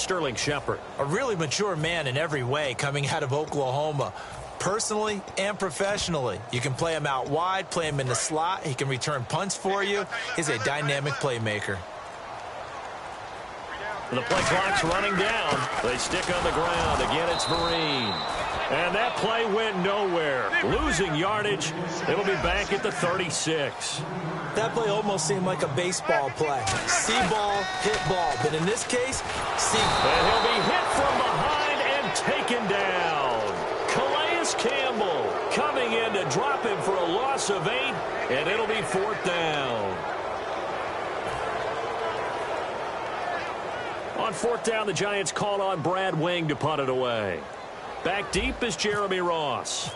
Sterling Shepard. A really mature man in every way coming out of Oklahoma. Personally and professionally. You can play him out wide, play him in the slot. He can return punts for you. He's a dynamic playmaker. The play clock's running down. They stick on the ground. Again, it's Vereen. And that play went nowhere. Losing yardage. It'll be back at the 36. That play almost seemed like a baseball play. See ball, hit ball. But in this case, see. And he'll be hit from behind and taken down. Calais Campbell coming in to drop him for a loss of 8. And it'll be 4th down. On 4th down, the Giants called on Brad Wing to punt it away. Back deep is Jeremy Ross.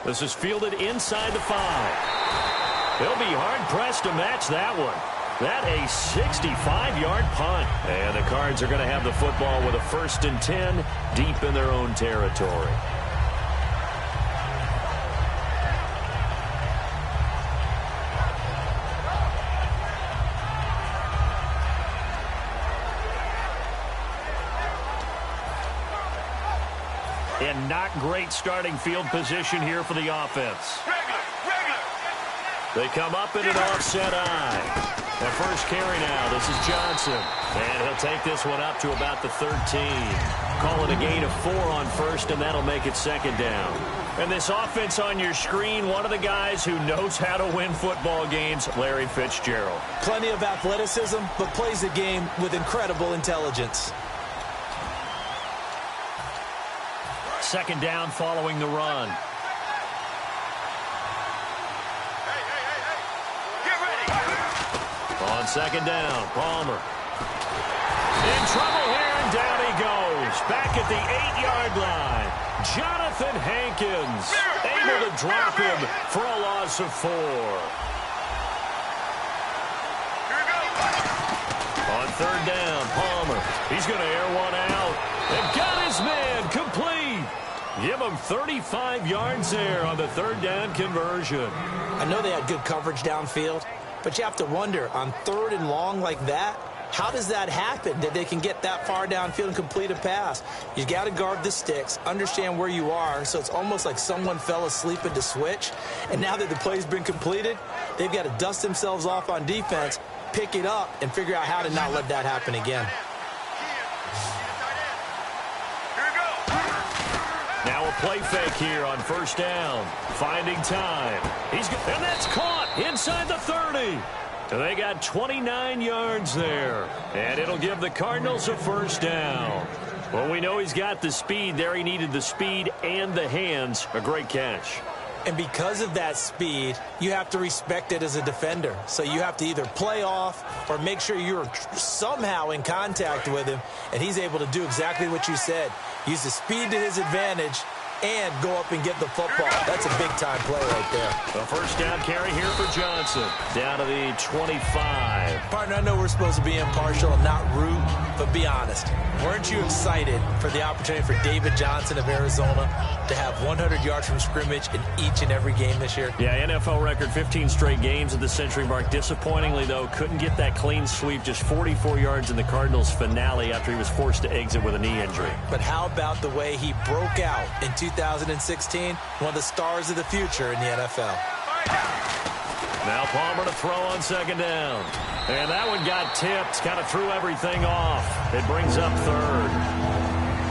This is fielded inside the 5. He'll be hard-pressed to match that one. That a 65-yard punt. And the Cards are going to have the football with a 1st and 10 deep in their own territory. And not great starting field position here for the offense. They come up in an offset eye. The first carry now. This is Johnson. And he'll take this one up to about the 13. Call it a gain of 4 on 1st, and that'll make it 2nd down. And this offense on your screen, one of the guys who knows how to win football games, Larry Fitzgerald. Plenty of athleticism, but plays the game with incredible intelligence. 2nd down following the run. Get ready. On 2nd down, Palmer. In trouble here, and down he goes. Back at the 8-yard line. Jonathan Hankins able to drop him for a loss of 4. On 3rd down, Palmer. He's going to air one out. And got his man complete. Give him 35 yards there on the 3rd down conversion. I know they had good coverage downfield, but you have to wonder, on 3rd and long like that, how does that happen that they can get that far downfield and complete a pass? You got to guard the sticks, understand where you are, so it's almost like someone fell asleep at the switch. And now that the play's been completed, they've got to dust themselves off on defense, pick it up, and figure out how to not let that happen again. Now a play fake here on 1st down. Finding time. And that's caught inside the 30. They got 29 yards there. And it'll give the Cardinals a 1st down. Well, we know he's got the speed there. He needed the speed and the hands. A great catch. And because of that speed, you have to respect it as a defender. So you have to either play off or make sure you're somehow in contact with him. And he's able to do exactly what you said. Use the speed to his advantage and go up and get the football. That's a big-time play right there. A 1st down carry here for Johnson. Down to the 25. Partner, I know we're supposed to be impartial and not root, but be honest. Weren't you excited for the opportunity for David Johnson of Arizona to have 100 yards from scrimmage in each and every game this year? Yeah, NFL record 15 straight games at the century mark. Disappointingly, though, couldn't get that clean sweep. Just 44 yards in the Cardinals' finale after he was forced to exit with a knee injury. But how about the way he broke out in 2016? One of the stars of the future in the NFL. Now Palmer to throw on 2nd down. And that one got tipped. Kind of threw everything off. It brings up 3rd.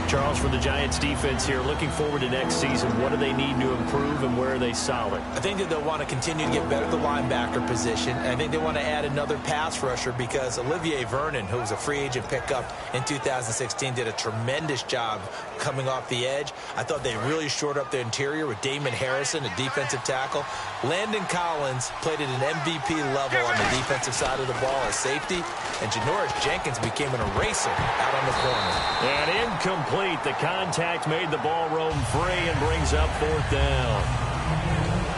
Charles, for the Giants defense here, looking forward to next season, what do they need to improve and where are they solid? I think that they'll want to continue to get better at the linebacker position. And I think they want to add another pass rusher because Olivier Vernon, who was a free agent pickup in 2016, did a tremendous job coming off the edge. I thought they really shored up their interior with Damon Harrison, a defensive tackle. Landon Collins played at an MVP level on the defensive side of the ball as safety. And Janoris Jenkins became an eraser out on the corner. And incomplete. The contact made the ball roam free and brings up 4th down.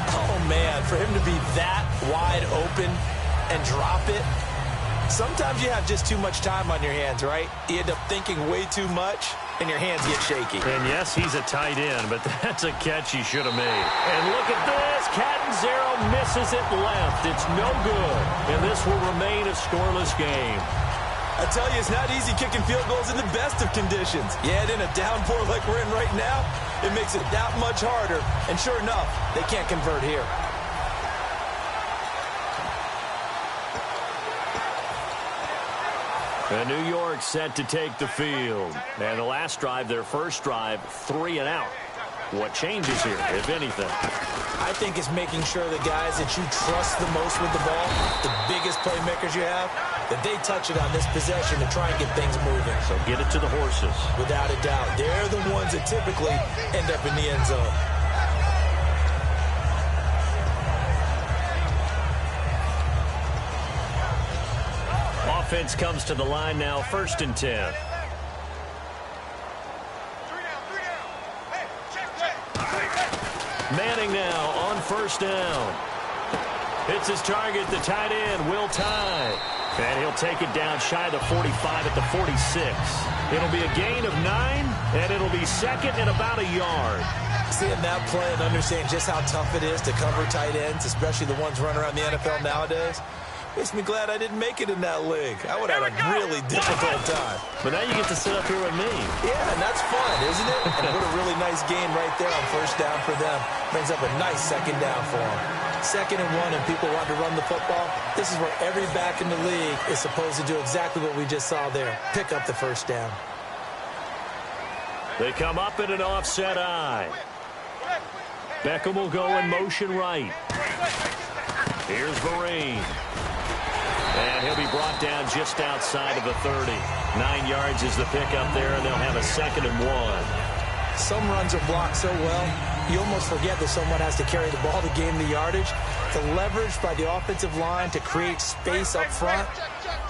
Oh, man, for him to be that wide open and drop it. Sometimes you have just too much time on your hands, right? You end up thinking way too much. and your hands get shaky. And yes, he's a tight end, but that's a catch he should have made. And look at this. Catanzaro misses it left. It's no good. And this will remain a scoreless game. I tell you, it's not easy kicking field goals in the best of conditions. You add in a downpour like we're in right now, it makes it that much harder. And sure enough, they can't convert here. And New York set to take the field. And the last drive, their first drive, 3 and out. What changes here, if anything? I think it's making sure the guys that you trust the most with the ball, the biggest playmakers you have, that they touch it on this possession to try and get things moving. So get it to the horses. Without a doubt. They're the ones that typically end up in the end zone. Offense comes to the line now, 1st and 10. Manning now on 1st down. Hits his target, the tight end, Will Tye. And he'll take it down shy of the 45 at the 46. It'll be a gain of 9, and it'll be 2nd and about a yard. Seeing that play and understanding just how tough it is to cover tight ends, especially the ones running around the NFL nowadays, makes me glad I didn't make it in that league. I would have had a really difficult time. But now you get to sit up here with me. Yeah, and that's fun, isn't it? And what a really nice game right there on 1st down for them. Brings up a nice 2nd down for them. 2nd and 1, and people want to run the football. This is where every back in the league is supposed to do exactly what we just saw there. Pick up the 1st down. They come up in an offset eye. Beckham will go in motion right. Here's Vereen. And he'll be brought down just outside of the 30. 9 yards is the pickup there, and they'll have a 2nd and 1. Some runs are blocked so well, you almost forget that someone has to carry the ball to gain the yardage. The leverage by the offensive line to create space up front,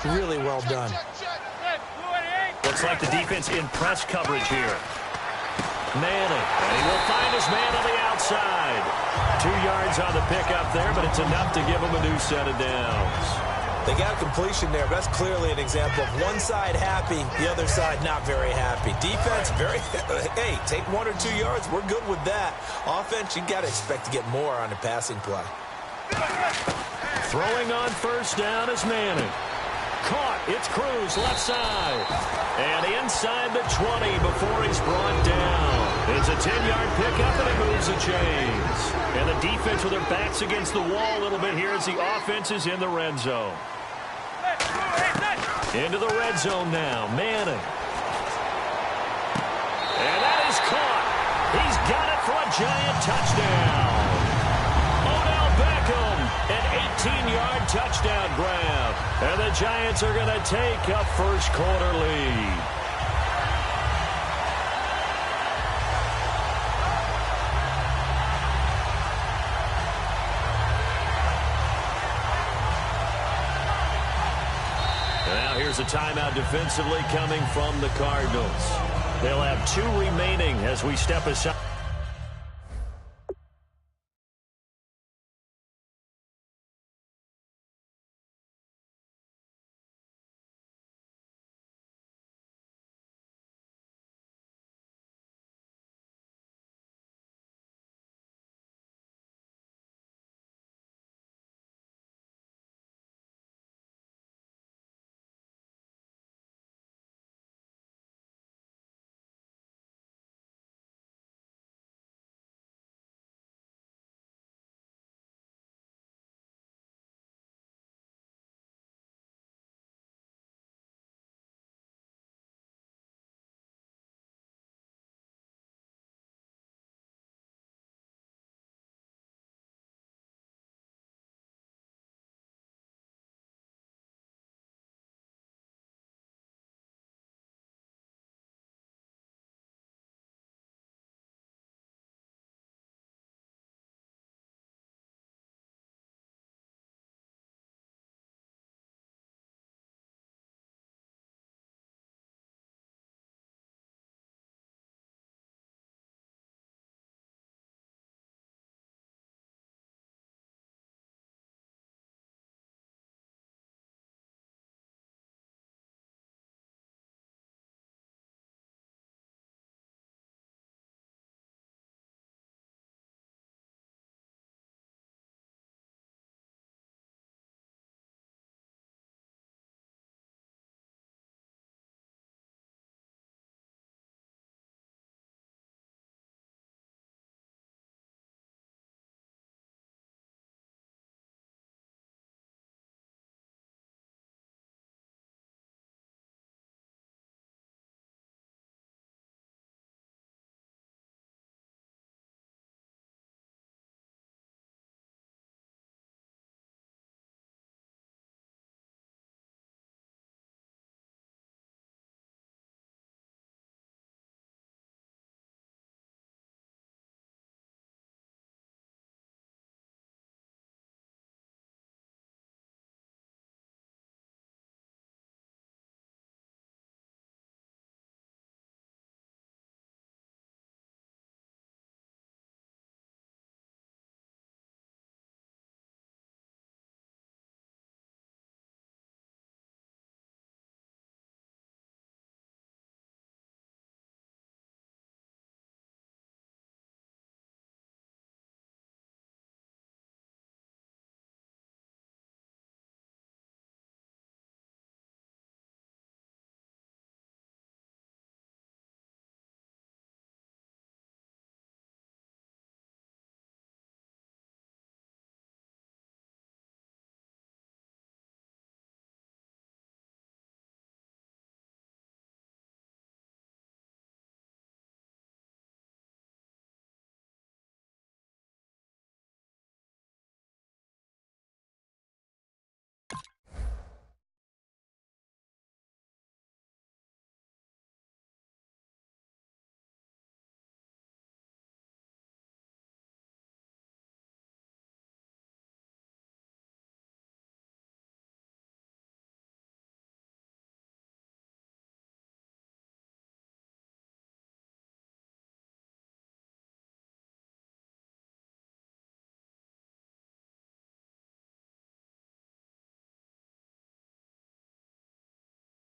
really well done. Looks like the defense in press coverage here. Manning, and he will find his man on the outside. 2 yards on the pickup there, but it's enough to give him a new set of downs. They got completion there. That's clearly an example of one side happy, the other side not very happy. Defense, hey, take 1 or 2 yards. We're good with that. Offense, you got to expect to get more on the passing play. Throwing on 1st down is Manning. Caught. It's Cruz, left side. And inside the 20 before he's brought down. It's a 10-yard pickup, and it moves the chains. And the defense with their backs against the wall a little bit here as the offense is in the red zone. Into the red zone now. Manning. And that is caught. He's got it for a giant touchdown. Odell Beckham, an 18-yard touchdown grab. And the Giants are going to take a first-quarter lead. Now here's a timeout defensively coming from the Cardinals. They'll have 2 remaining as we step aside.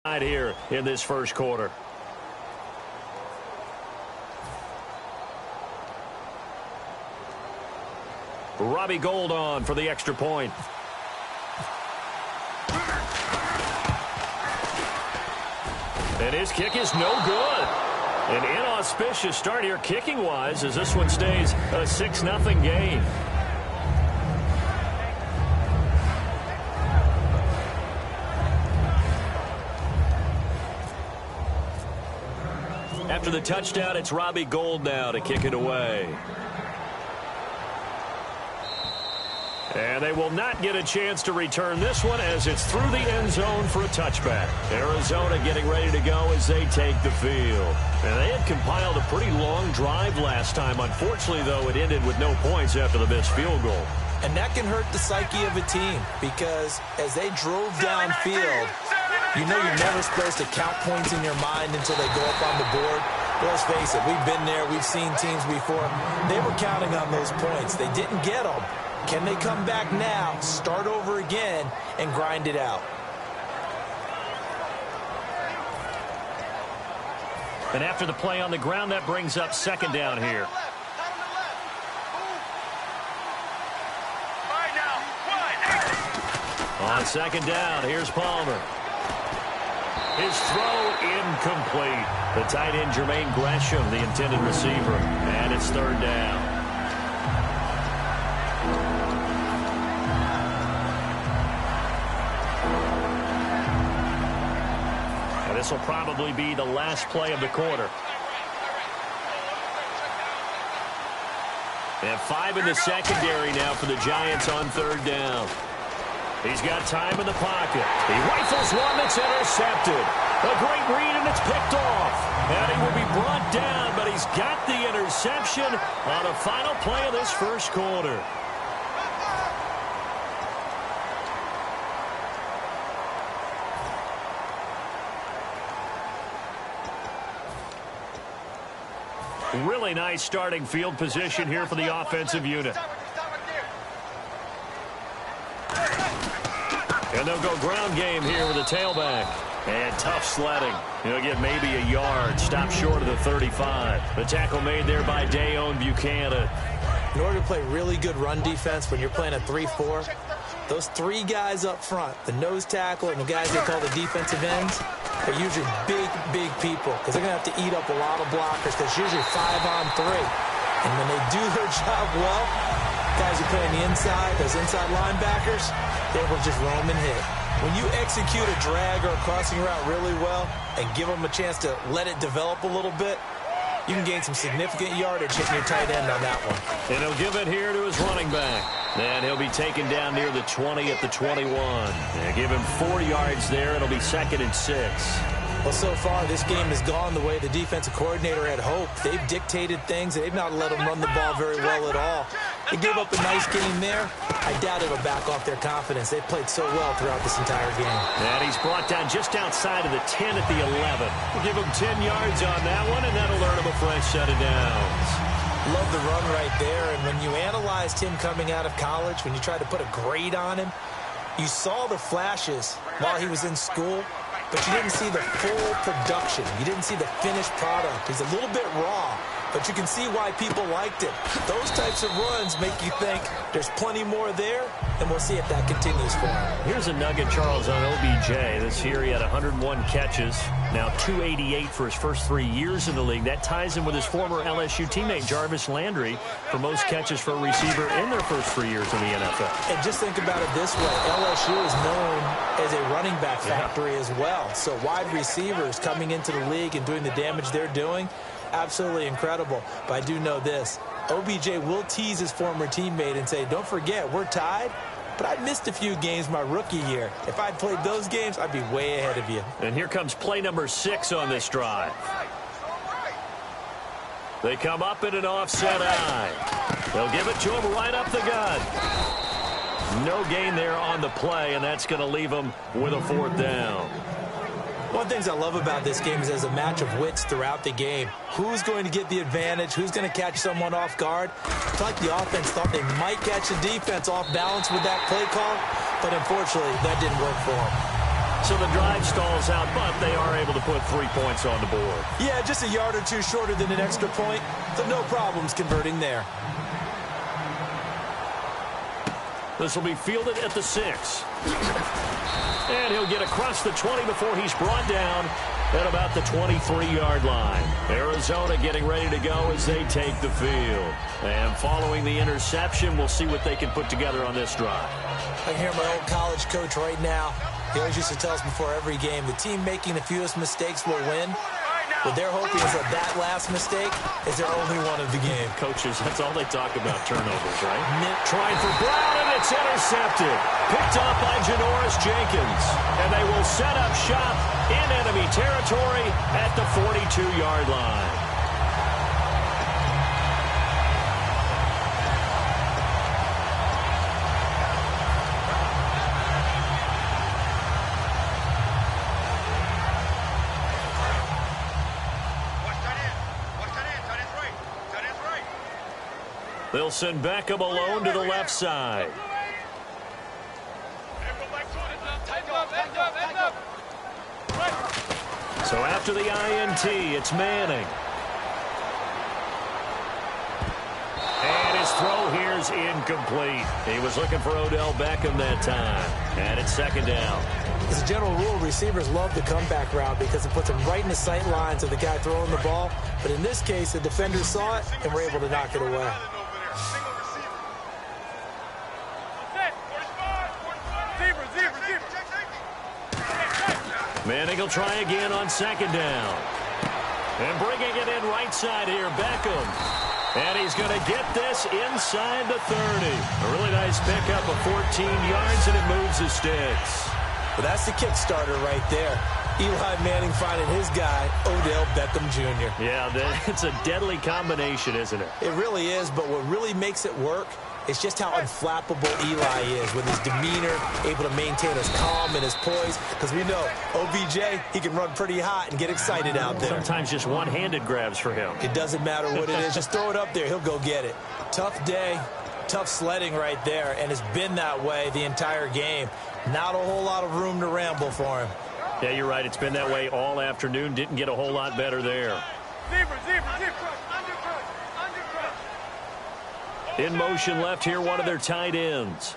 here in this first quarter. Robbie Gould on for the extra point. And his kick is no good. An inauspicious start here kicking-wise as this one stays a 6-0 game. After the touchdown, it's Robbie Gould now to kick it away. And they will not get a chance to return this one as it's through the end zone for a touchback. Arizona getting ready to go as they take the field. And they had compiled a pretty long drive last time. Unfortunately, though, it ended with no points after the missed field goal. And that can hurt the psyche of a team because as they drove downfield, you know you're never supposed to count points in your mind until they go up on the board. But let's face it, we've been there. We've seen teams before. They were counting on those points. They didn't get them. Can they come back now, start over again, and grind it out? And after the play on the ground, that brings up second down here. On second down, here's Palmer. His throw incomplete. The tight end, Jermaine Gresham, the intended receiver. And it's third down. And this will probably be the last play of the quarter. And 5 in the secondary now for the Giants on third down. He's got time in the pocket. He rifles one that's intercepted. A great read, and it's picked off. And he will be brought down, but he's got the interception on the final play of this first quarter. Really nice starting field position here for the offensive unit. And they'll go ground game here with a tailback. And tough sledding. He'll get maybe a yard. Stop short of the 35. The tackle made there by Dayon Buchanan. In order to play really good run defense when you're playing a 3-4, those 3 guys up front, the nose tackle and the guys they call the defensive ends, are usually big, big people because they're going to have to eat up a lot of blockers because it's usually 5-on-3. And when they do their job well, guys who play on the inside, those inside linebackers, they will just roam and hit. When you execute a drag or a crossing route really well and give them a chance to let it develop a little bit, you can gain some significant yardage hitting your tight end on that one. And he'll give it here to his running back. And he'll be taken down near the 20 at the 21. And give him 4 yards there. It'll be 2nd and 6. Well, so far, this game has gone the way the defensive coordinator had hoped. They've dictated things. They've not let them run the ball very well at all. They gave up a nice game there. I doubt it'll back off their confidence. They've played so well throughout this entire game. And he's brought down just outside of the 10 at the 11. We'll give him 10 yards on that one, and that'll earn him a fresh set of downs. Love the run right there. And when you analyzed him coming out of college, when you tried to put a grade on him, you saw the flashes while he was in school, but you didn't see the full production. You didn't see the finished product. He's a little bit raw, but you can see why people liked it. Those types of runs make you think there's plenty more there, and we'll see if that continues for him. Here's a nugget, Charles, on OBJ. This year he had 101 catches, now 288 for his first 3 years in the league. That ties him with his former LSU teammate Jarvis Landry for most catches for a receiver in their first 3 years in the NFL. And just think about it this way. LSU is known as a running back factory as well. So wide receivers coming into the league and doing the damage they're doing, absolutely incredible. But I do know this. OBJ will tease his former teammate and say, don't forget, we're tied, but I missed a few games my rookie year. If I'd played those games, I'd be way ahead of you. And here comes play number 6 on this drive. They come up in an offset eye. They'll give it to him right up the gut. No gain there on the play, and that's going to leave him with a 4th down. One of the things I love about this game is there's a match of wits throughout the game. Who's going to get the advantage? Who's going to catch someone off guard? It's like the offense thought they might catch the defense off balance with that play call, but unfortunately, that didn't work for them. So the drive stalls out, but they are able to put 3 points on the board. Yeah, just a yard or two shorter than an extra point, so no problems converting there. This will be fielded at the 6. And he'll get across the 20 before he's brought down at about the 23-yard line. Arizona getting ready to go as they take the field. And following the interception, we'll see what they can put together on this drive. I hear my old college coach right now. He always used to tell us before every game, the team making the fewest mistakes will win. What they're hoping is that last mistake is their only one of the game. Coaches, that's all they talk about, turnovers, right? Trying for Brown, and it's intercepted. Picked up by Janoris Jenkins. And they will set up shop in enemy territory at the 42-yard line. They'll send Beckham alone to the left side. So after the INT, it's Manning. And his throw here's incomplete. He was looking for Odell Beckham that time. And it's second down. As a general rule, receivers love the comeback route because it puts them right in the sight lines of the guy throwing the ball. But in this case, the defenders saw it and were able to knock it away. Manning will try again on second down. And bringing it in right side here, Beckham. And he's going to get this inside the 30. A really nice pickup of 14 yards, and it moves the sticks. Well, that's the kickstarter right there. Eli Manning finding his guy, Odell Beckham Jr. Yeah, it's a deadly combination, isn't it? It really is, but what really makes it work is just how unflappable Eli is with his demeanor, able to maintain his calm and his poise. Because we know, OBJ, he can run pretty hot and get excited out there. Sometimes just one-handed grabs for him. It doesn't matter what it is. Just throw it up there. He'll go get it. Tough day, tough sledding right there, and it's been that way the entire game. Not a whole lot of room to ramble for him. Yeah, you're right. It's been that way all afternoon. Didn't get a whole lot better there. In motion left here, one of their tight ends.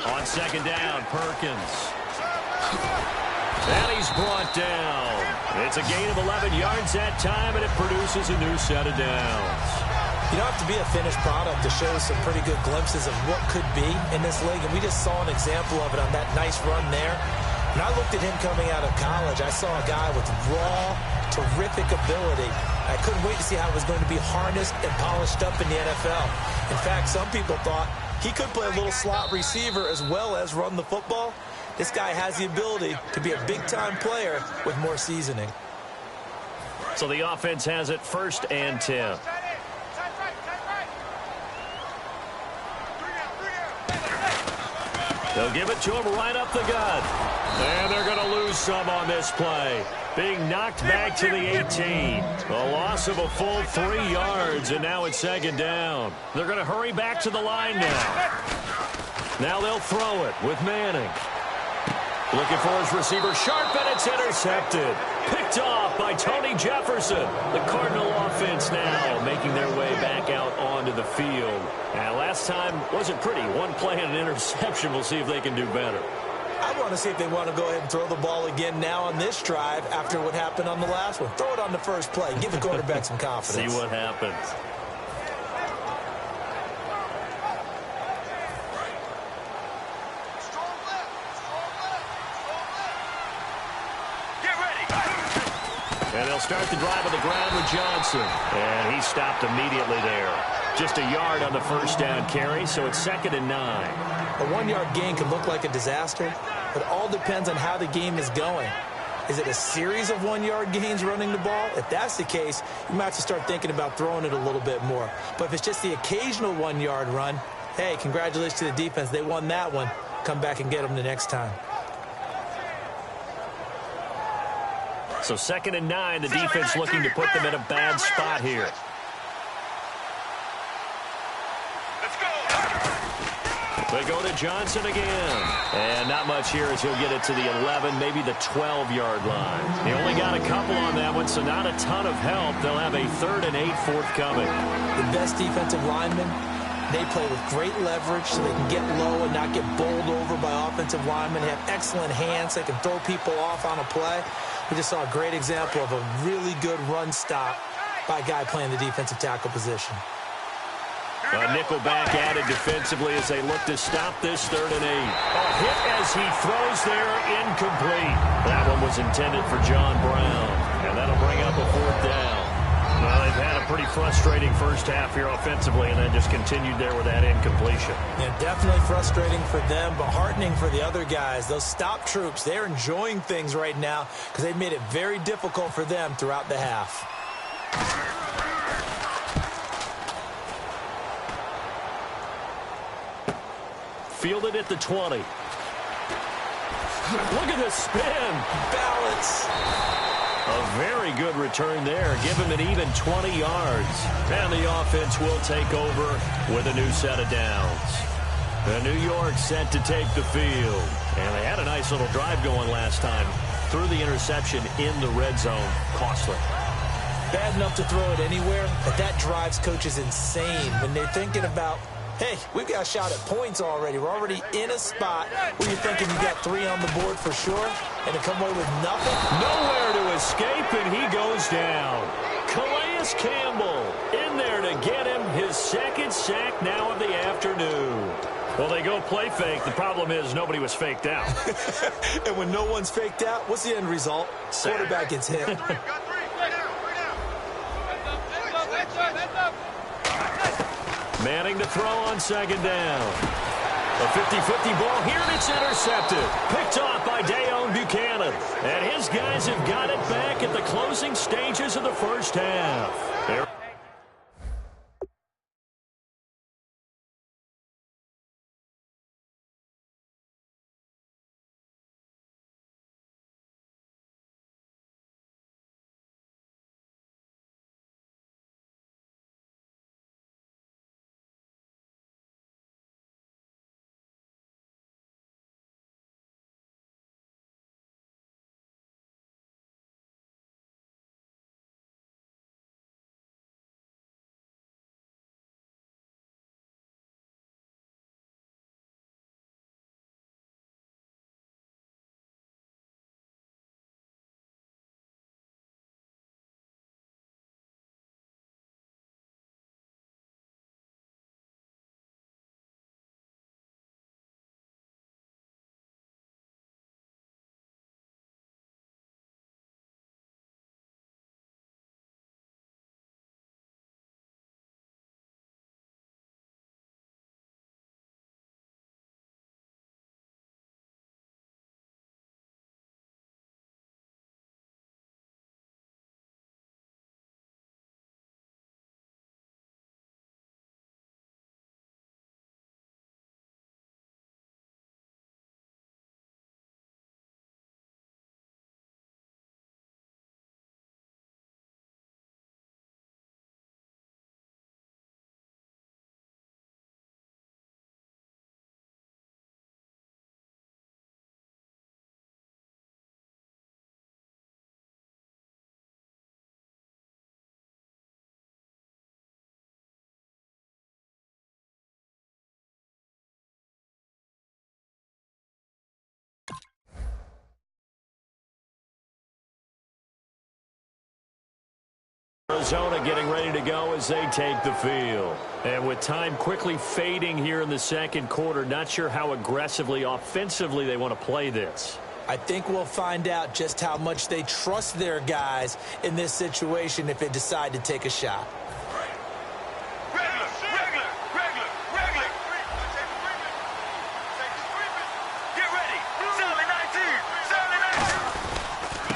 On second down, Perkins. And he's brought down. It's a gain of 11 yards that time, and it produces a new set of downs. You don't have to be a finished product to show some pretty good glimpses of what could be in this league, and we just saw an example of it on that nice run there. When I looked at him coming out of college, I saw a guy with raw, terrific ability. I couldn't wait to see how it was going to be harnessed and polished up in the NFL. In fact, some people thought he could play a little slot receiver as well as run the football. This guy has the ability to be a big-time player with more seasoning. So the offense has it 1st and 10. They'll give it to him right up the gut. And they're going to lose some on this play. Being knocked back to the 18. A loss of a full 3 yards, and now it's second down. They're going to hurry back to the line now. Now they'll throw it with Manning. Looking for his receiver, Sharp, and it's intercepted. Picked off by Tony Jefferson. The Cardinal offense now making their way back out onto the field. And last time wasn't pretty. One play and an interception. We'll see if they can do better. I want to see if they want to go ahead and throw the ball again now on this drive after what happened on the last one. Throw it on the first play. Give the quarterback some confidence. See what happens. And they'll start the drive on the ground with Johnson. And he stopped immediately there. Just a yard on the first down carry, so it's 2nd and 9. A 1-yard gain can look like a disaster, but it all depends on how the game is going. Is it a series of 1-yard gains running the ball? If that's the case, you might have to start thinking about throwing it a little bit more. But if it's just the occasional 1-yard run, hey, congratulations to the defense. They won that one. Come back and get them the next time. So 2nd and 9, the defense looking to put them in a bad spot here. They go to Johnson again. And not much here as he'll get it to the 11, maybe the 12-yard line. He only got a couple on that one, so not a ton of help. They'll have a 3rd and 8 forthcoming. The best defensive linemen, they play with great leverage so they can get low and not get bowled over by offensive linemen. They have excellent hands. They can throw people off on a play. We just saw a great example of a really good run stop by a guy playing the defensive tackle position. A nickel back added defensively as they look to stop this 3rd and 8. A hit as he throws there, incomplete. That one was intended for John Brown, and that'll bring up a 4th down. Well, they've had a pretty frustrating first half here offensively, and then just continued there with that incompletion. Yeah, definitely frustrating for them, but heartening for the other guys. Those stop troops, they're enjoying things right now because they've made it very difficult for them throughout the half. Fielded at the 20. Look at the spin. Balance. A very good return there. Give him an even 20 yards. And the offense will take over with a new set of downs. The New York set to take the field. And they had a nice little drive going last time. Threw the interception in the red zone. Costly. Bad enough to throw it anywhere, but that drives coaches insane when they're thinking about, hey, we've got a shot at points already. We're already in a spot where you're thinking you got 3 on the board for sure, and to come away with nothing. Nowhere to escape, and he goes down. Calais Campbell in there to get him his 2nd sack now of the afternoon. Well, they go play fake. The problem is nobody was faked out. And when no one's faked out, what's the end result? Quarterback gets hit. Manning to throw on 2nd down. A 50-50 ball here, and it's intercepted. Picked off by Dayon Buchanan. And his guys have got it back at the closing stages of the first half. There. Arizona getting ready to go as they take the field. And with time quickly fading here in the 2nd quarter, not sure how aggressively, offensively they want to play this. I think we'll find out just how much they trust their guys in this situation if they decide to take a shot.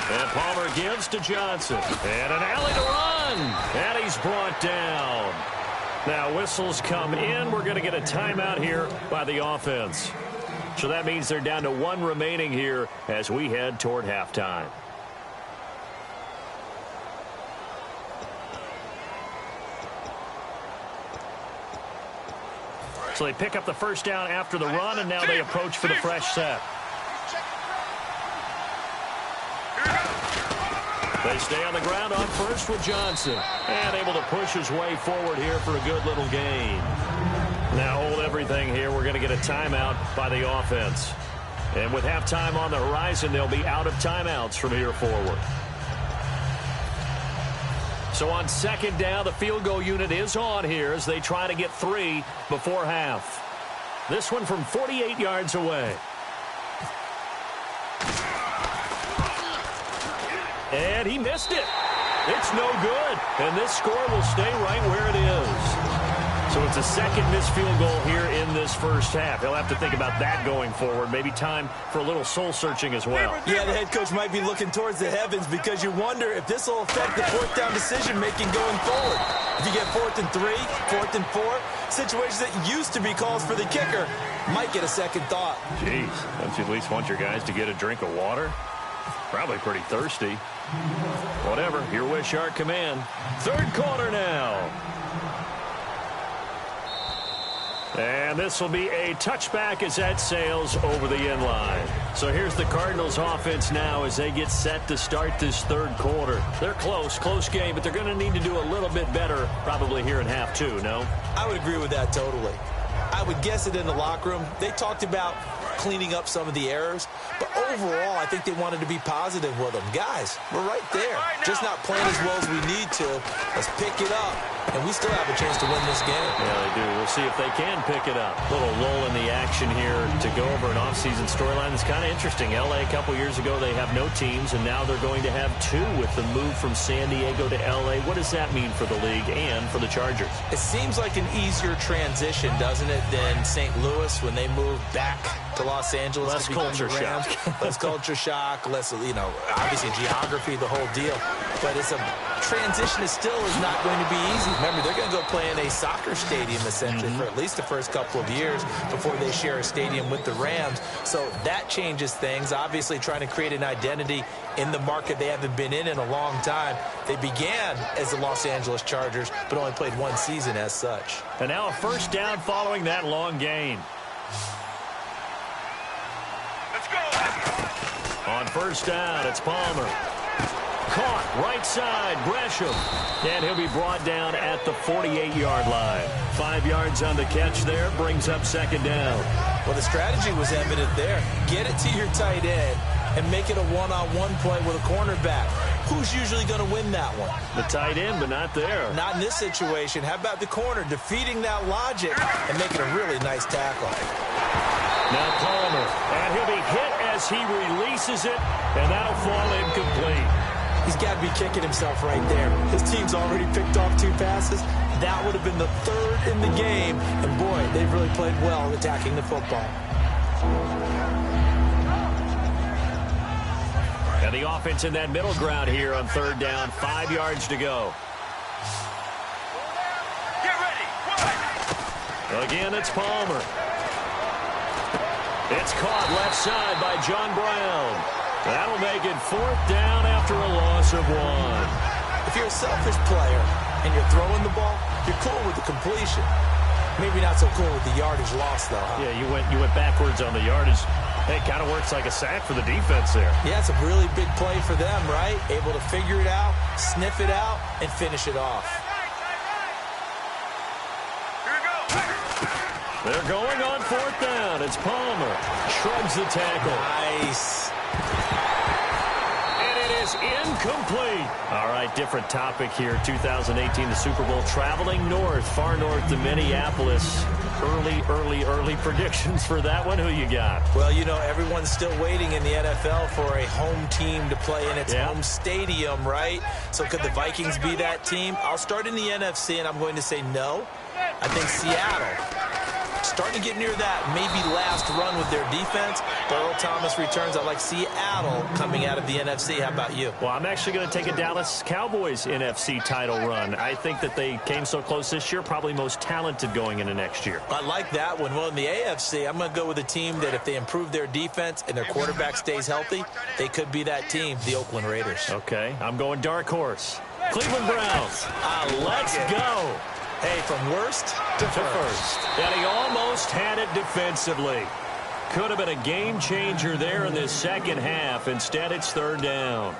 And Palmer gives to Johnson. And an alley to run. And he's brought down. Now whistles come in. We're going to get a timeout here by the offense. So that means they're down to 1 remaining here as we head toward halftime. So they pick up the first down after the run, and now they approach for the fresh set. They stay on the ground on first with Johnson. And able to push his way forward here for a good little gain. Now hold everything here. We're going to get a timeout by the offense. And with halftime on the horizon, they'll be out of timeouts from here forward. So on second down, the field goal unit is on here as they try to get 3 before half. This one from 48 yards away. And he missed it. It's no good. And this score will stay right where it is. So it's a second missed field goal here in this first half. He'll have to think about that going forward. Maybe time for a little soul-searching as well. Yeah, the head coach might be looking towards the heavens because you wonder if this will affect the fourth down decision-making going forward. If you get 4th and 3, 4th and 4, situations that used to be calls for the kicker might get a second thought. Jeez, don't you at least want your guys to get a drink of water? Probably pretty thirsty. Whatever, your wish, our command. Third quarter now. And this will be a touchback as that sails over the end line. So here's the Cardinals offense now as they get set to start this third quarter. They're close game, but they're going to need to do a little bit better probably here in half two, no? I would agree with that totally. I would guess it in the locker room. They talked about cleaning up some of the errors, but overall I think they wanted to be positive with them. Guys, we're right there. Just not playing as well as we need to. Let's pick it up, and we still have a chance to win this game. Yeah, they do. We'll see if they can pick it up. Little lull in the action here to go over an offseason storyline that's kind of interesting. L.A. a couple years ago, they have no teams, and now they're going to have 2 with the move from San Diego to L.A. What does that mean for the league and for the Chargers? It seems like an easier transition, doesn't it, than St. Louis when they moved back to Los Angeles. Less culture shock. Less culture shock, less, obviously geography, the whole deal. But it's a transition that still is not going to be easy. Remember, they're going to go play in a soccer stadium, essentially, for at least the first couple of years before they share a stadium with the Rams. So that changes things. Obviously, trying to create an identity in the market they haven't been in a long time. They began as the Los Angeles Chargers, but only played 1 season as such. And now a first down following that long gain. On first down, it's Palmer. Caught right side, Gresham. And he'll be brought down at the 48-yard line. 5 yards on the catch there, brings up second down. Well, the strategy was evident there. Get it to your tight end and make it a one-on-one play with a cornerback. Who's usually going to win that one? The tight end, but not there. Not in this situation. How about the corner defeating that logic and making a really nice tackle? Now Palmer, and he'll be hit as he releases it, and that'll fall incomplete. He's got to be kicking himself right there. His team's already picked off 2 passes. That would have been the 3rd in the game. And, boy, they've really played well attacking the football. And the offense in that middle ground here on third down. 5 yards to go. Get ready. Again, it's Palmer. It's caught left side by John Brown. That'll make it 4th down after a loss of 1. If you're a selfish player and you're throwing the ball, you're cool with the completion. Maybe not so cool with the yardage loss, though, huh? Yeah, you went backwards on the yardage. Hey, it kind of works like a sack for the defense there. Yeah, it's a really big play for them, right? Able to figure it out, sniff it out, and finish it off. They're going on 4th down. It's Palmer. Shrugs the tackle. Nice. And it is incomplete. All right, different topic here. 2018, the Super Bowl. Traveling north, far north to Minneapolis. Early predictions for that one. Who you got? Well, everyone's still waiting in the NFL for a home team to play in its home stadium, right? So could the Vikings be that team? I'll start in the NFC, and I'm going to say no. I think Seattle. Starting to get near that maybe last run with their defense. Earl Thomas returns. I like Seattle coming out of the NFC. How about you? Well, I'm actually going to take a Dallas Cowboys NFC title run. I think that they came so close this year, probably most talented going into next year. I like that one. Well, in the AFC, I'm going to go with a team that if they improve their defense and their quarterback stays healthy, they could be that team, the Oakland Raiders. Okay, I'm going dark horse. Cleveland Browns. Let's go. Hey, from worst to first. And he almost had it defensively. Could have been a game changer there in this second half. Instead, it's third down.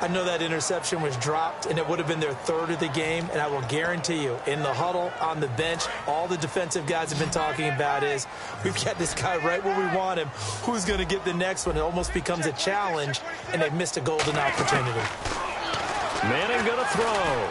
I know that interception was dropped, and it would have been their third of the game, and I will guarantee you, in the huddle, on the bench, all the defensive guys have been talking about is, we've got this guy right where we want him. Who's going to get the next one? It almost becomes a challenge, and they've missed a golden opportunity. Manning going to throw.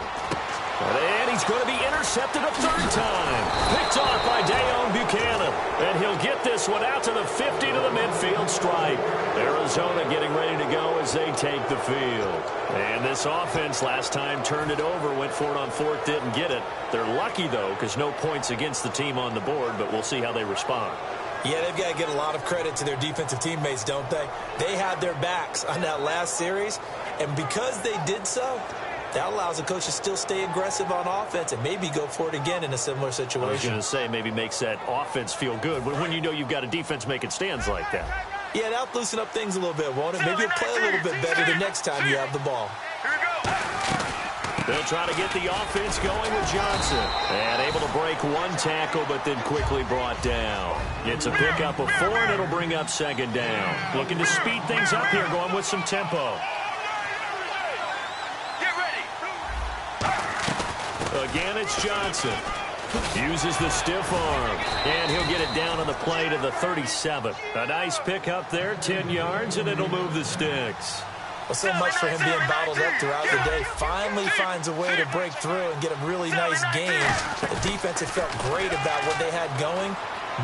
And he's going to be intercepted a third time. Picked off by Dayon Buchanan. And he'll get this one out to the 50 to the midfield stripe. Arizona getting ready to go as they take the field. And this offense last time turned it over, went for it on fourth, didn't get it. They're lucky, though, because no points against the team on the board, but we'll see how they respond. Yeah, they've got to get a lot of credit to their defensive teammates, don't they? They had their backs on that last series, and because they did so, that allows the coach to still stay aggressive on offense and maybe go for it again in a similar situation. I was going to say, maybe makes that offense feel good when you know you've got a defense making stands like that. Yeah, that'll loosen up things a little bit, won't it? Maybe you'll play a little bit better the next time you have the ball. They'll try to get the offense going with Johnson. And able to break one tackle, but then quickly brought down. It's a pickup of 4, and it'll bring up second down. Looking to speed things up here, going with some tempo. Again, it's Johnson. Uses the stiff arm. And he'll get it down on the play to the 37. A nice pickup there, 10 yards, and it'll move the sticks. Well, so much for him being bottled up throughout the day. Finally finds a way to break through and get a really nice game. The defense had felt great about what they had going.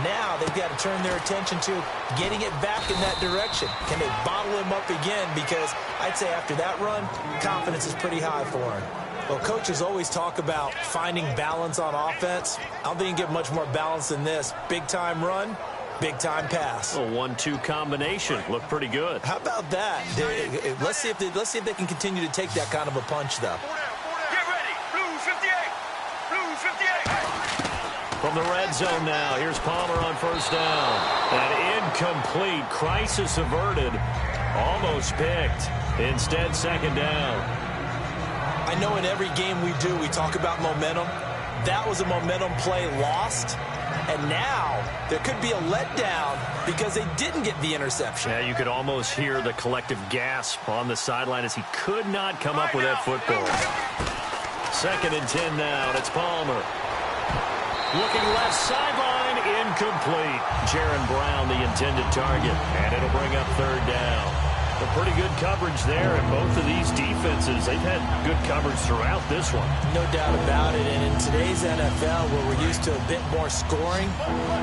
Now they've got to turn their attention to getting it back in that direction. Can they bottle him up again? Because I'd say after that run, confidence is pretty high for him. Well, coaches always talk about finding balance on offense. I don't think you can get much more balance than this. Big-time run, big-time pass. A 1-2 combination. Looked pretty good. How about that? Let's see if they can continue to take that kind of a punch, though. Get ready. Blues 58. Blues 58. From the red zone now, here's Palmer on first down. An incomplete. Crisis averted. Almost picked. Instead, second down. I know in every game we do, we talk about momentum. That was a momentum play lost. And now there could be a letdown because they didn't get the interception. Yeah, you could almost hear the collective gasp on the sideline as he could not come up with that football. 2nd and 10 now. It's Palmer. Looking left sideline, incomplete. Jaron Brown, the intended target. And it'll bring up third down. A pretty good coverage there, and both of these defenses, they've had good coverage throughout this one. No doubt about it, and in today's NFL, where we're used to a bit more scoring,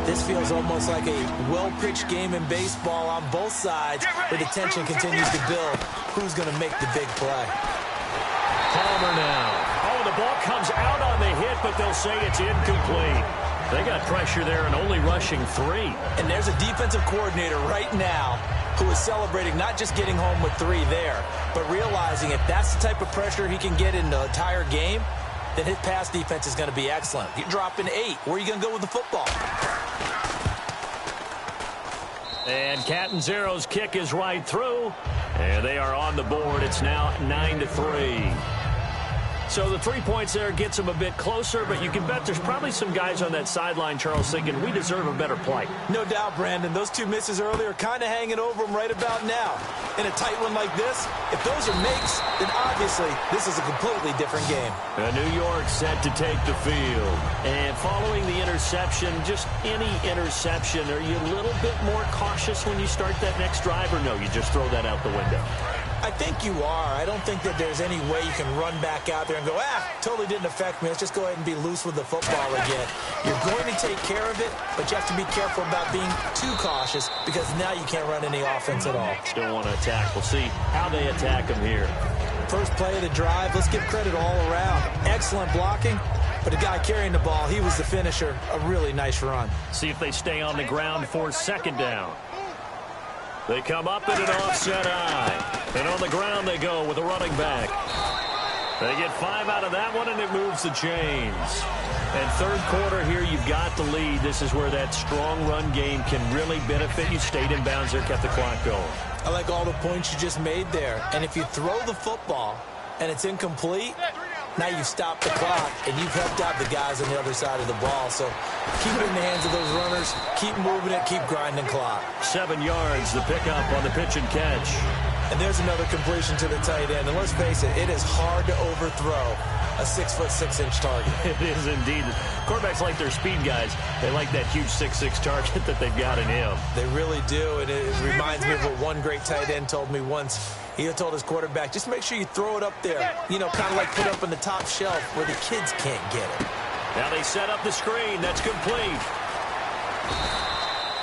this feels almost like a well-pitched game in baseball on both sides, where the tension continues to build. Who's going to make the big play? Palmer now. Oh, the ball comes out on the hit, but they'll say it's incomplete. They got pressure there and only rushing 3. And there's a defensive coordinator right now who is celebrating not just getting home with 3 there, but realizing if that's the type of pressure he can get in the entire game, then his pass defense is going to be excellent. You're dropping 8. Where are you going to go with the football? And Catanzaro's kick is right through, and they are on the board. It's now 9-3. So the 3 points there gets them a bit closer, but you can bet there's probably some guys on that sideline, Charles, thinking we deserve a better play. No doubt, Brandon. Those 2 misses earlier are kind of hanging over them right about now. In a tight one like this, if those are makes, then obviously this is a completely different game. New York set to take the field. And following the interception, just any interception, are you a little bit more cautious when you start that next drive, or no, you just throw that out the window? I think you are. I don't think that there's any way you can run back out there and go, totally didn't affect me. Let's just go ahead and be loose with the football again. You're going to take care of it, but you have to be careful about being too cautious because now you can't run any offense at all. Still want to attack. We'll see how they attack them here. First play of the drive, let's give credit all around. Excellent blocking, but the guy carrying the ball, he was the finisher. A really nice run. See if they stay on the ground for second down. They come up in an offset eye. And on the ground they go with a running back. They get 5 out of that one, and it moves the chains. And third quarter here, you've got the lead. This is where that strong run game can really benefit you. Stayed in bounds there, kept the clock going. I like all the points you just made there. And if you throw the football and it's incomplete, Now you've stopped the clock, and you've helped out the guys on the other side of the ball. So keep it in the hands of those runners. Keep moving it. Keep grinding clock. 7 yards, the pickup on the pitch and catch. And there's another completion to the tight end. And let's face it, it is hard to overthrow a 6'6" target. It is indeed. Quarterbacks like their speed guys. They like that huge 6'6" target that they've got in him. They really do, and it reminds me of what one great tight end told me once. He told his quarterback, just make sure you throw it up there. You know, kind of like put up on the top shelf where the kids can't get it. Now they set up the screen. That's complete.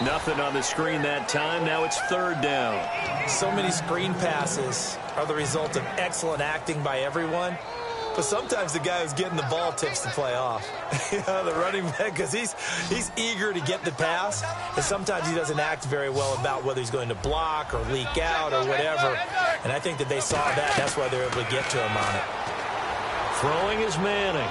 Nothing on the screen that time. Now it's 3rd down. So many screen passes are the result of excellent acting by everyone. But sometimes the guy who's getting the ball tips the play off. You know, the running back, because he's eager to get the pass, and sometimes he doesn't act very well about whether he's going to block or leak out or whatever. And I think that they saw that. That's why they were able to get to him on it. Throwing is Manning.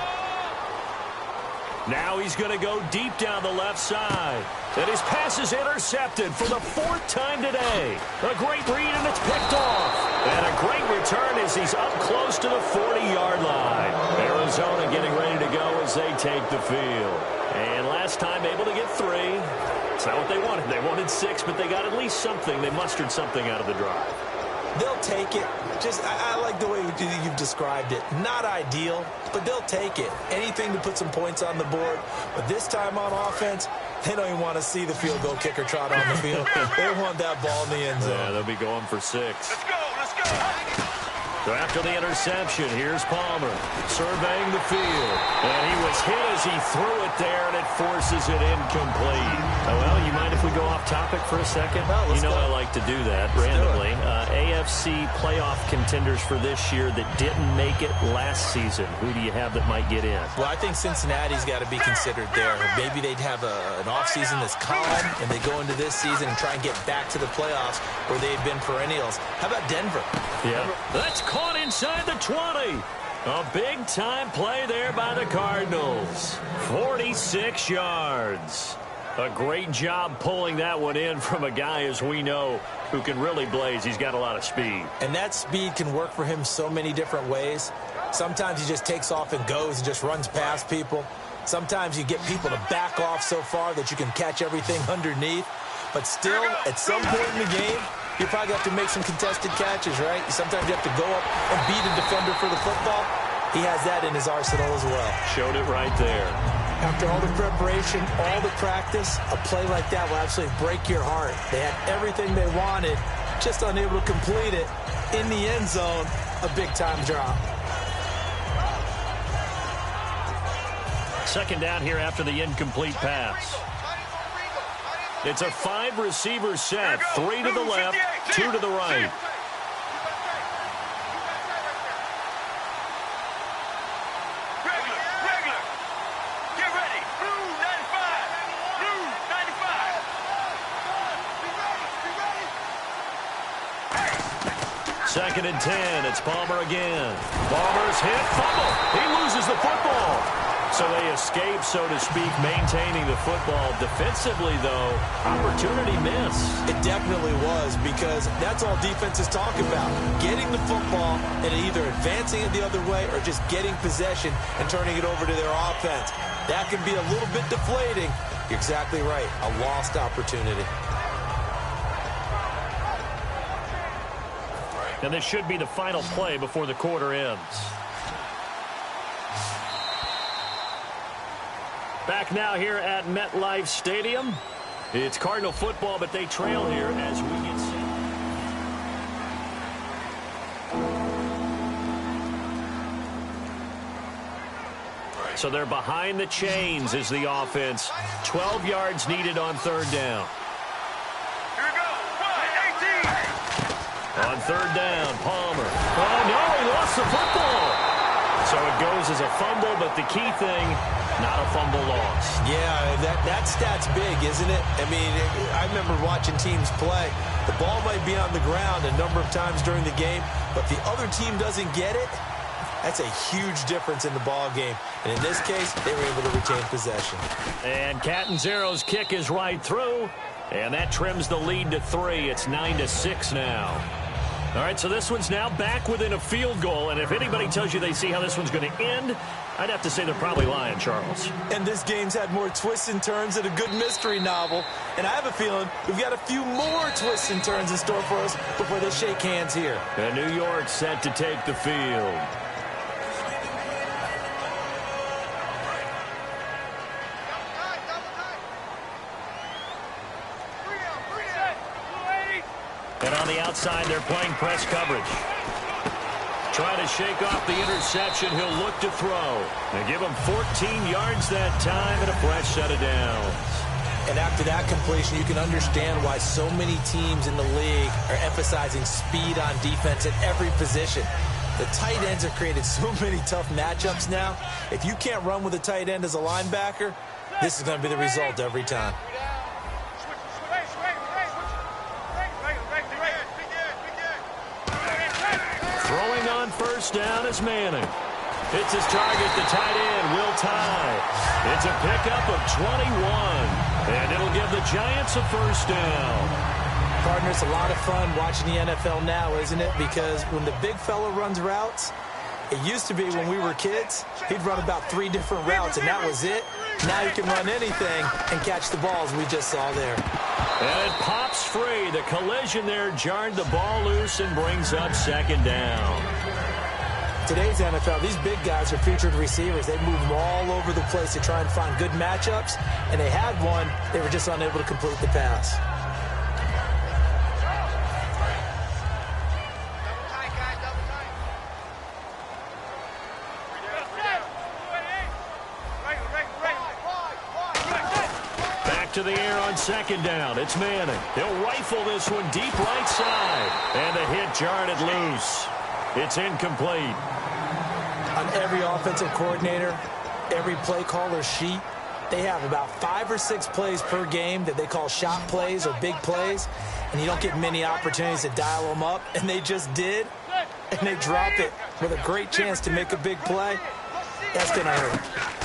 Now he's going to go deep down the left side. And his pass is intercepted for the 4th time today. A great read, and it's picked off. And a great return as he's up close to the 40-yard line. Arizona getting ready to go as they take the field. And last time able to get 3. It's not what they wanted. They wanted 6, but they got at least something. They mustered something out of the drive. They'll take it. I like the way you've described it. Not ideal, but they'll take it. Anything to put some points on the board. But this time on offense, they don't even want to see the field goal kicker trot on the field. They want that ball in the end zone. Yeah, they'll be going for 6. Let's go, let's go. So after the interception, here's Palmer surveying the field. And he was hit as he threw it there, and it forces it incomplete. Oh, well, you mind if we go off topic for a second? Well, you know I like to do that randomly. AFC playoff contenders for this year that didn't make it last season. Who do you have that might get in? Well, I think Cincinnati's got to be considered there. Maybe they'd have an offseason that's calm, and they go into this season and try and get back to the playoffs where they've been perennials. How about Denver? Yeah, that's caught inside the 20. A big-time play there by the Cardinals. 46 yards. A great job pulling that one in from a guy, as we know, who can really blaze. He's got a lot of speed. And that speed can work for him so many different ways. Sometimes he just takes off and goes and just runs past people. Sometimes you get people to back off so far that you can catch everything underneath. But still, at some point in the game, you probably have to make some contested catches, right? Sometimes you have to go up and beat a defender for the football. He has that in his arsenal as well. Showed it right there. After all the preparation, all the practice, a play like that will absolutely break your heart. They had everything they wanted, just unable to complete it. In the end zone, a big-time drop. 2nd down here after the incomplete pass. It's a 5-receiver set. 3 to the left, 2 to the right. Regular. Get ready. Blue 95. Blue 95. 2nd and 10. It's Palmer again. Palmer's hit. Fumble. He loses the football. So they escape, so to speak, maintaining the football. Defensively, though, opportunity missed. It definitely was, because that's all defenses talk about. Getting the football and either advancing it the other way or just getting possession and turning it over to their offense. That can be a little bit deflating. You're exactly right. A lost opportunity. And this should be the final play before the quarter ends. Back now here at MetLife Stadium. It's Cardinal football, but they trail here as we get set. So they're behind the chains as the offense. 12 yards needed on 3rd down. Here we go. 18. On 3rd down, Palmer. Oh, no, he lost the football. So it goes as a fumble, but the key thing, not a fumble loss. Yeah, that stat's big, isn't it? I mean, I remember watching teams play. The ball might be on the ground a number of times during the game, but if the other team doesn't get it, that's a huge difference in the ball game. And in this case, they were able to retain possession. And Catanzaro's kick is right through, and that trims the lead to 3. It's 9-6 now. All right, so this one's now back within a field goal, and if anybody tells you they see how this one's going to end, I'd have to say they're probably lying, Charles. And this game's had more twists and turns than a good mystery novel, and I have a feeling we've got a few more twists and turns in store for us before they shake hands here. And New York set to take the field. And on the outside, they're playing press coverage. Trying to shake off the interception. He'll look to throw. They give him 14 yards that time and a fresh set of downs. And after that completion, you can understand why so many teams in the league are emphasizing speed on defense at every position. The tight ends have created so many tough matchups now. If you can't run with a tight end as a linebacker, this is going to be the result every time. Throwing on first down is Manning. It's his target, the tight end, Will Tye. It's a pickup of 21, and it'll give the Giants a first down. Partner, it's a lot of fun watching the NFL now, isn't it? Because when the big fella runs routes, it used to be when we were kids, he'd run about 3 different routes, and that was it. Now you can run anything and catch the balls we just saw there. And it pops free. The collision there jarred the ball loose and brings up second down. Today's NFL, these big guys are featured receivers. They move them all over the place to try and find good matchups, and they had one. They were just unable to complete the pass. To the air on second down. It's Manning. He'll rifle this one deep right side. And the hit jarred it loose. It's incomplete. On every offensive coordinator, every play caller sheet, they have about 5 or 6 plays per game that they call shot plays or big plays. And you don't get many opportunities to dial them up. And they just did. And they drop it with a great chance to make a big play. That's going to hurt.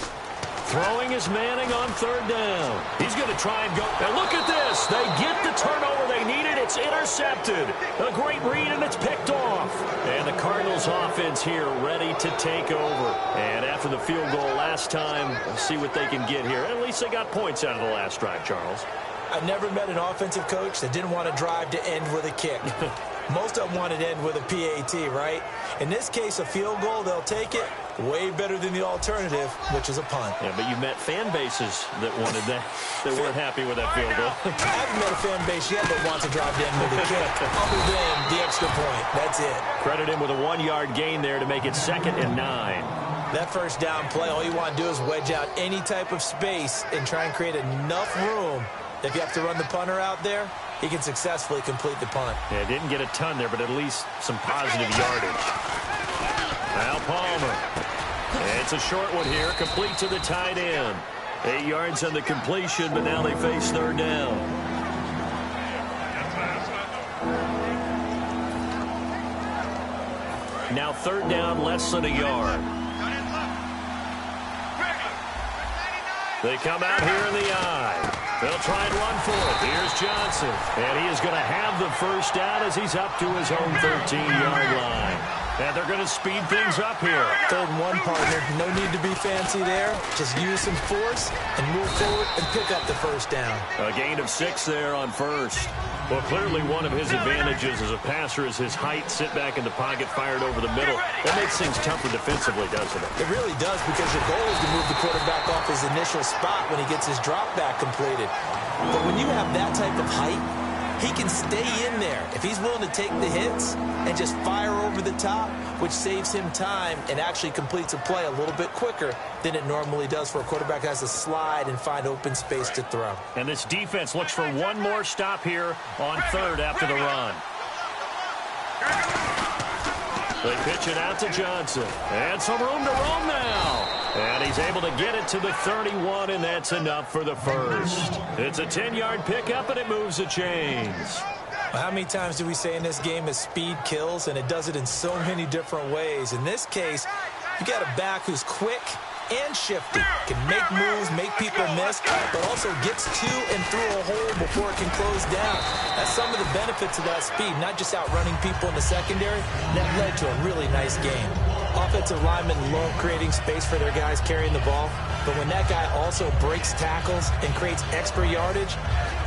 Throwing is Manning on third down. He's going to try and go. And look at this. They get the turnover they needed. It's intercepted. A great read, and it's picked off. And the Cardinals offense here ready to take over. And after the field goal last time, we'll see what they can get here. At least they got points out of the last drive, Charles. I've never met an offensive coach that didn't want to drive to end with a kick. Most of them want to end with a PAT, right? In this case, a field goal, they'll take it. Way better than the alternative, which is a punt. Yeah, but you met fan bases that wanted that. They weren't happy with that field goal. I haven't met a fan base yet that wants to drive to end with a kick, other than the extra point. That's it. Credit him with a 1-yard gain there to make it 2nd and 9. That first down play, all you want to do is wedge out any type of space and try and create enough room. If you have to run the punter out there, he can successfully complete the punt. Yeah, didn't get a ton there, but at least some positive yardage. Now Palmer. It's a short one here, complete to the tight end. 8 yards on the completion, but now they face third down. Now third down, less than a yard. They come out here in the eye. They'll try and run for it. Here's Johnson. And he is going to have the first down as he's up to his own 13-yard line. And they're going to speed things up here. 3rd and 1, partner. No need to be fancy there. Just use some force and move forward and pick up the first down. A gain of 6 there on first. Well, clearly one of his advantages as a passer is his height. Sit back in the pocket, fired over the middle. That makes things tougher defensively, doesn't it? It really does, because your goal is to move the quarterback off his initial spot when he gets his drop back completed. But when you have that type of height, he can stay in there if he's willing to take the hits and just fire over the top, which saves him time and actually completes a play a little bit quicker than it normally does for a quarterback who has to slide and find open space to throw. And this defense looks for one more stop here on third after the run. They pitch it out to Johnson. And some room to roam now. And he's able to get it to the 31, and that's enough for the first. It's a 10-yard pickup, and it moves the chains. How many times do we say in this game is speed kills, and it does it in so many different ways. In this case, you got a back who's quick, and shifty. Can make moves, make people miss, but also gets to and through a hole before it can close down. That's some of the benefits of that speed, not just outrunning people in the secondary. That led to a really nice game. Offensive linemen love creating space for their guys carrying the ball, but when that guy also breaks tackles and creates extra yardage,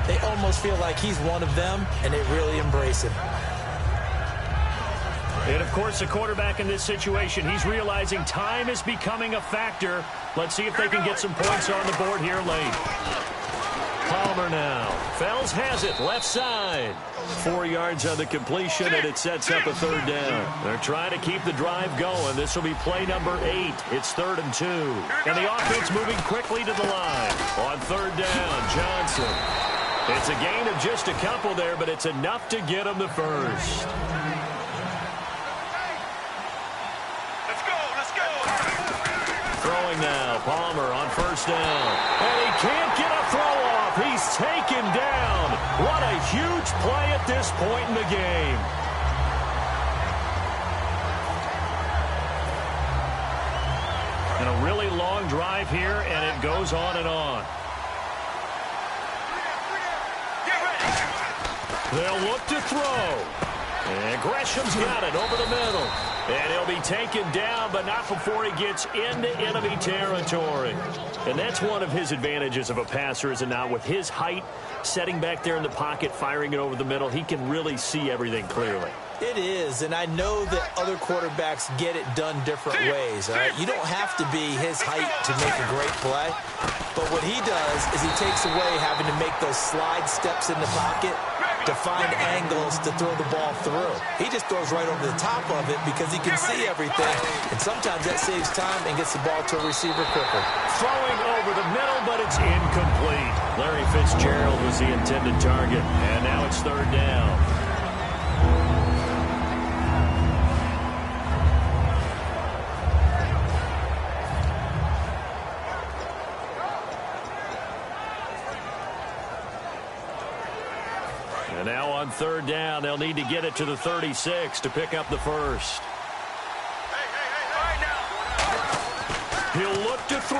they almost feel like he's one of them, and they really embrace him. And, of course, the quarterback in this situation, he's realizing time is becoming a factor. Let's see if they can get some points on the board here late. Palmer now. Fells has it, left side. 4 yards on the completion, and it sets up a third down. They're trying to keep the drive going. This will be play number 8. It's 3rd and 2. And the offense moving quickly to the line. On 3rd down, Johnson. It's a gain of just a couple there, but it's enough to get him the first. Throwing now, Palmer on 1st down. And he can't get a throw off. He's taken down. What a huge play at this point in the game. And a really long drive here, and it goes on and on. They'll look to throw. And Gresham's got it over the middle. And he'll be taken down, but not before he gets into enemy territory. And that's one of his advantages of a passer, is it not? With his height, setting back there in the pocket, firing it over the middle, he can really see everything clearly. It is, and I know that other quarterbacks get it done different ways, all right? You don't have to be his height to make a great play. But what he does is he takes away having to make those slide steps in the pocket to find angles to throw the ball through. He just throws right over the top of it because he can see everything, and sometimes that saves time and gets the ball to a receiver quicker. Throwing over the middle, but it's incomplete. Larry Fitzgerald was the intended target, and now it's 3rd down. And now on 3rd down, they'll need to get it to the 36 to pick up the first. He'll look to throw.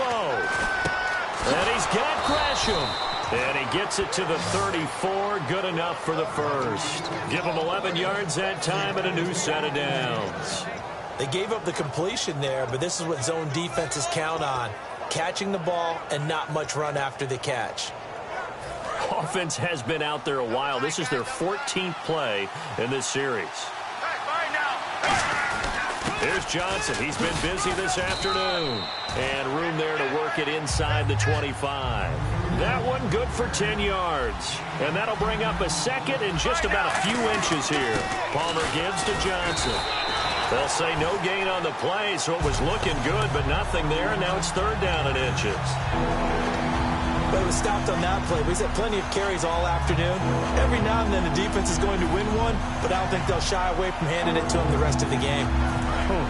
And he's got Gresham. And he gets it to the 34. Good enough for the first. Give him 11 yards that time and a new set of downs. They gave up the completion there, but this is what zone defenses count on. Catching the ball and not much run after the catch. Offense has been out there a while. This is their 14th play in this series. Here's Johnson. He's been busy this afternoon. And room there to work it inside the 25. That one good for 10 yards. And that'll bring up a second and just about a few inches here. Palmer gives to Johnson. They'll say no gain on the play, so it was looking good, but nothing there. And now it's 3rd down and inches. But it was stopped on that play. He's had plenty of carries all afternoon. Every now and then the defense is going to win one, but I don't think they'll shy away from handing it to him the rest of the game.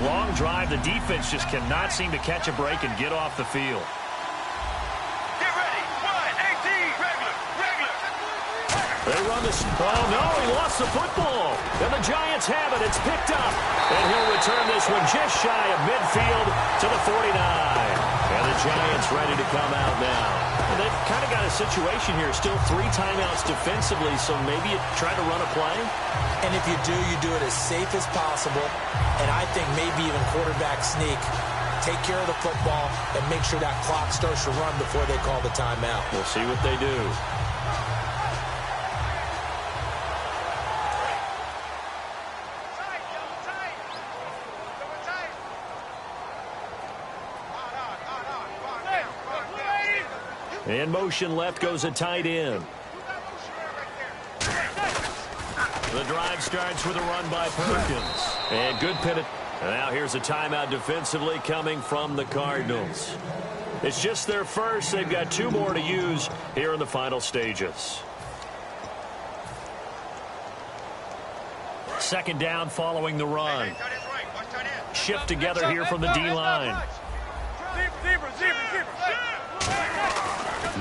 Long drive. The defense just cannot seem to catch a break and get off the field. Get ready. 1-18. Regular. They run this. Oh, no, he lost the football. And the Giants have it. It's picked up. And he'll return this one just shy of midfield to the 49. And the Giants ready to come out now. And they've kind of got a situation here. Still 3 timeouts defensively, so maybe you try to run a play. And if you do it as safe as possible. And I think maybe even quarterback sneak. Take care of the football and make sure that clock starts to run before they call the timeout. We'll see what they do. In motion left goes a tight end. The drive starts with a run by Perkins. And good penalty. Now here's a timeout defensively coming from the Cardinals. It's just their first. They've got 2 more to use here in the final stages. 2nd down following the run. Shift together here from the D-line.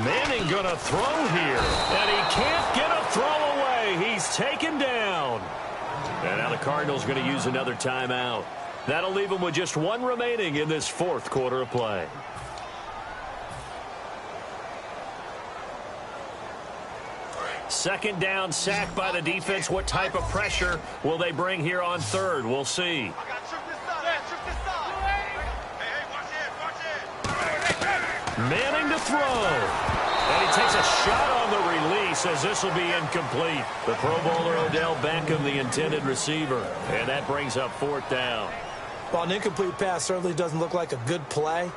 Manning gonna throw here, and he can't get a throw away. He's taken down. And now the Cardinals going to use another timeout. That'll leave them with just 1 remaining in this 4th quarter of play. Second down, sack by the defense. What type of pressure will they bring here on third? We'll see. Manning to throw. And he takes a shot on the release as this will be incomplete. The Pro Bowler Odell Beckham, the intended receiver. And that brings up fourth down. Well, an incomplete pass certainly doesn't look like a good play.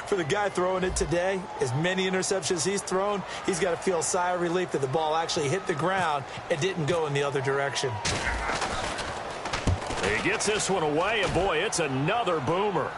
For the guy throwing it today, as many interceptions he's thrown, he's got to feel a sigh of relief that the ball actually hit the ground and didn't go in the other direction. He gets this one away, and boy, it's another boomer.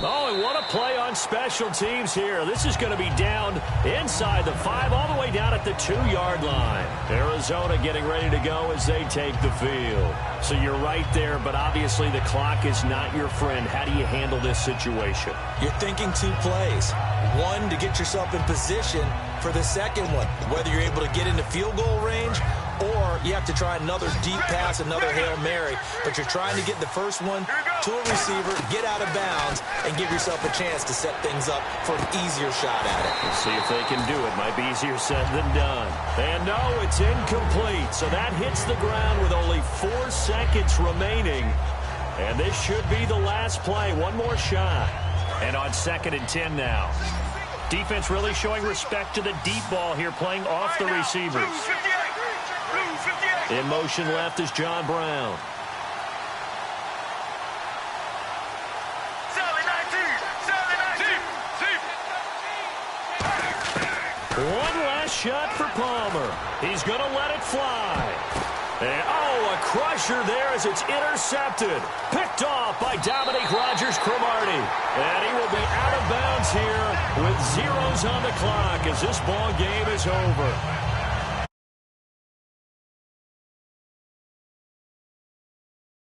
Oh, and what a play on special teams here. This is going to be down inside the 5, all the way down at the 2-yard line. Arizona getting ready to go as they take the field. So you're right there, but obviously the clock is not your friend. How do you handle this situation? You're thinking 2 plays. One, to get yourself in position for the second one, whether you're able to get into field goal range or you have to try another deep pass, another Hail Mary. But you're trying to get the first one to a receiver, get out of bounds, and give yourself a chance to set things up for an easier shot at it. We'll see if they can do it. Might be easier said than done. And no, it's incomplete. So that hits the ground with only 4 seconds remaining. And this should be the last play. One more shot. And on 2nd and 10 now. Defense really showing respect to the deep ball here, playing off the receivers. In motion left is John Brown. One last shot for Palmer. He's going to let it fly. And, oh, a crusher there as it's intercepted. Picked off by Dominique Rodgers-Cromartie. And he will be out of bounds here with zeros on the clock as this ball game is over.